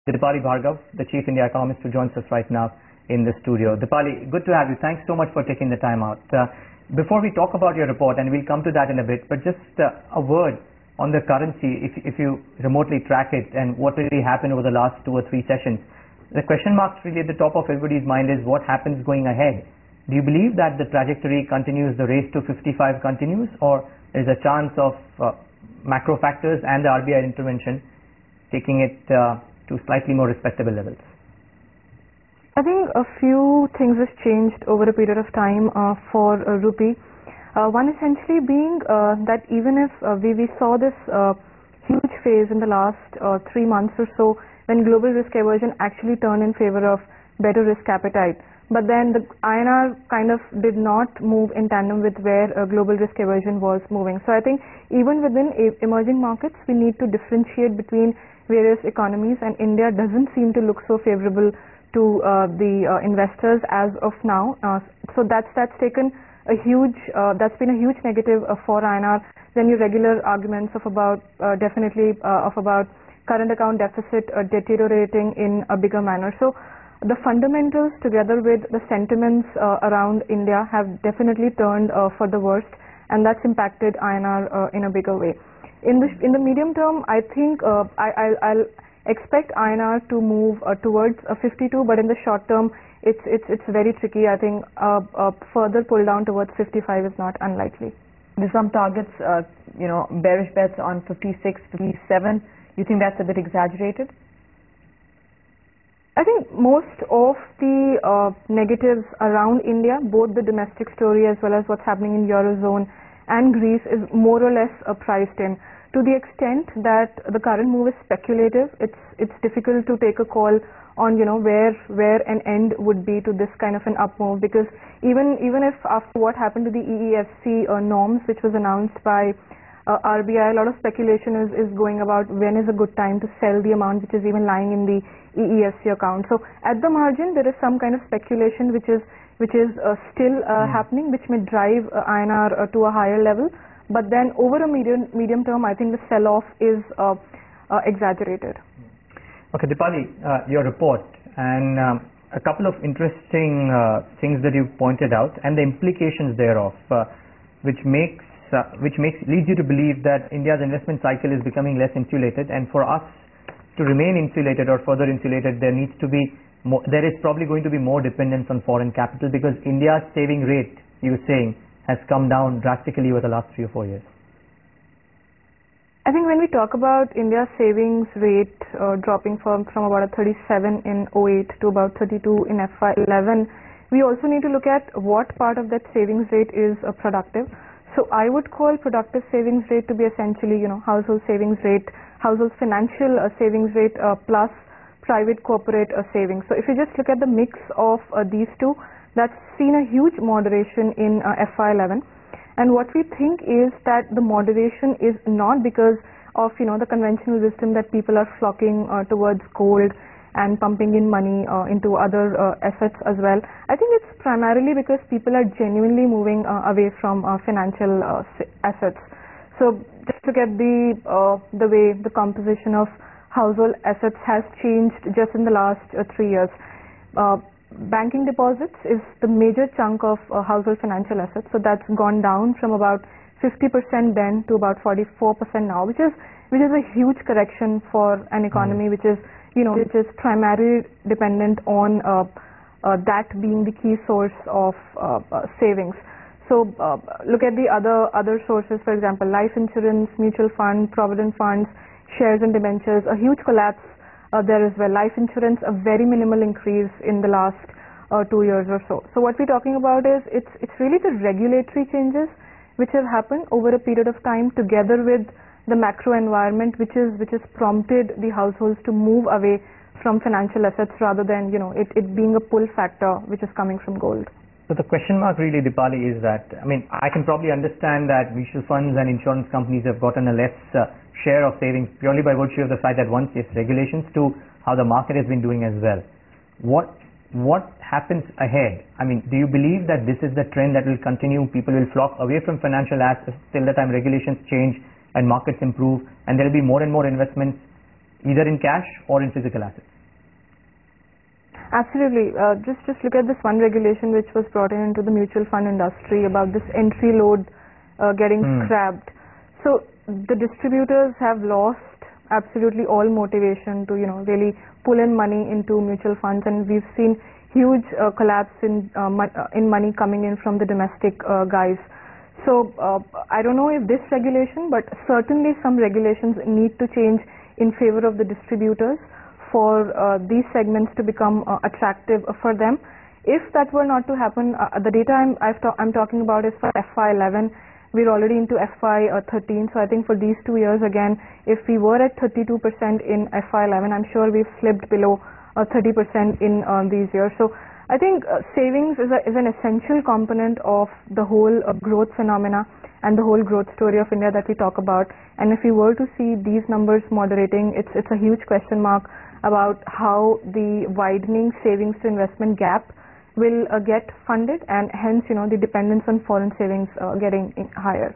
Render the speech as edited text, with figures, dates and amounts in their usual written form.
Dipali Bhargav, the Chief India Economist, who joins us right now in the studio. Dipali, good to have you. Thanks so much for taking the time out. Before we talk about your report, and we'll come to that in a bit, but just a word on the currency, if you remotely track it and what really happened over the last 2 or 3 sessions. The question marks really at the top of everybody's mind is what happens going ahead. Do you believe that the trajectory continues, the race to 55 continues, or is a chance of macro factors and the RBI intervention taking it to slightly more respectable levels? I think a few things have changed over a period of time for rupee. One essentially being that even if we saw this huge phase in the last 3 months or so when global risk aversion actually turned in favor of better risk appetite, but then the INR kind of did not move in tandem with where global risk aversion was moving. So I think even within emerging markets we need to differentiate between various economies, and India doesn't seem to look so favorable to the investors as of now. So that's taken a huge that's been a huge negative for INR. Then your regular arguments of about definitely of about current account deficit deteriorating in a bigger manner. So the fundamentals together with the sentiments around India have definitely turned for the worst, and that's impacted INR in a bigger way. In the medium term, I think I'll expect INR to move towards 52, but in the short term it's very tricky. I think a further pull down towards 55 is not unlikely. There's some targets, bearish bets on 56, 57. You think that's a bit exaggerated? I think most of the negatives around India, both the domestic story as well as what's happening in Eurozone and Greece, is more or less priced in. To the extent that the current move is speculative, it's difficult to take a call on where an end would be to this kind of an up move, because even if after what happened to the EEFC norms, which was announced by RBI, a lot of speculation is going about when is a good time to sell the amount which is even lying in the EEFC account. So at the margin there is some kind of speculation which is still happening, which may drive INR to a higher level. But then over a medium term, I think the sell-off is exaggerated. Okay, Dipali, your report and a couple of interesting things that you pointed out and the implications thereof, which leads you to believe that India's investment cycle is becoming less insulated, and for us to remain insulated or further insulated, there is probably going to be more dependence on foreign capital, because India's saving rate, you were saying, has come down drastically over the last 3 or 4 years. I think when we talk about India's savings rate dropping from about 37 in 08 to about 32 in FY11, we also need to look at what part of that savings rate is productive. So I would call productive savings rate to be essentially household savings rate, household financial savings rate plus private corporate savings. So if you just look at the mix of these two, that's seen a huge moderation in FY11, and what we think is that the moderation is not because of the conventional wisdom that people are flocking towards gold and pumping in money into other assets as well. I think it's primarily because people are genuinely moving away from financial assets. So just look at the way the composition of household assets has changed just in the last 3 years. Banking deposits is the major chunk of household financial assets, so that's gone down from about 50% then to about 44% now, which is a huge correction for an economy which is primarily dependent on that being the key source of savings. So look at the other sources, for example, life insurance, mutual fund, provident funds, shares and debentures, a huge collapse there as well. Life insurance, a very minimal increase in the last 2 years or so. So what we're talking about is it's really the regulatory changes which have happened over a period of time, together with the macro environment which has prompted the households to move away from financial assets rather than it being a pull factor which is coming from gold. So the question mark really, Dipali, is that, I can probably understand that mutual funds and insurance companies have gotten a less share of savings purely by virtue of the fact that once yes, regulations, to how the market has been doing as well. What happens ahead? Do you believe that this is the trend that will continue? People will flock away from financial assets till the time regulations change and markets improve, and there will be more and more investments either in cash or in physical assets? Absolutely. Just look at this one regulation which was brought into the mutual fund industry about this entry load getting scrapped. So the distributors have lost absolutely all motivation to really pull in money into mutual funds, and we've seen huge collapse in money coming in from the domestic guys. So I don't know if this regulation, but certainly some regulations need to change in favor of the distributors for these segments to become attractive for them. If that were not to happen, the data I'm talking about is for FI 11. We're already into FI 13, so I think for these 2 years again, if we were at 32% in FI 11, I'm sure we've slipped below 30% in these years. So I think savings is an essential component of the whole growth phenomena and the whole growth story of India that we talk about. And if we were to see these numbers moderating, it's a huge question mark about how the widening savings to investment gap will get funded, and hence the dependence on foreign savings getting higher.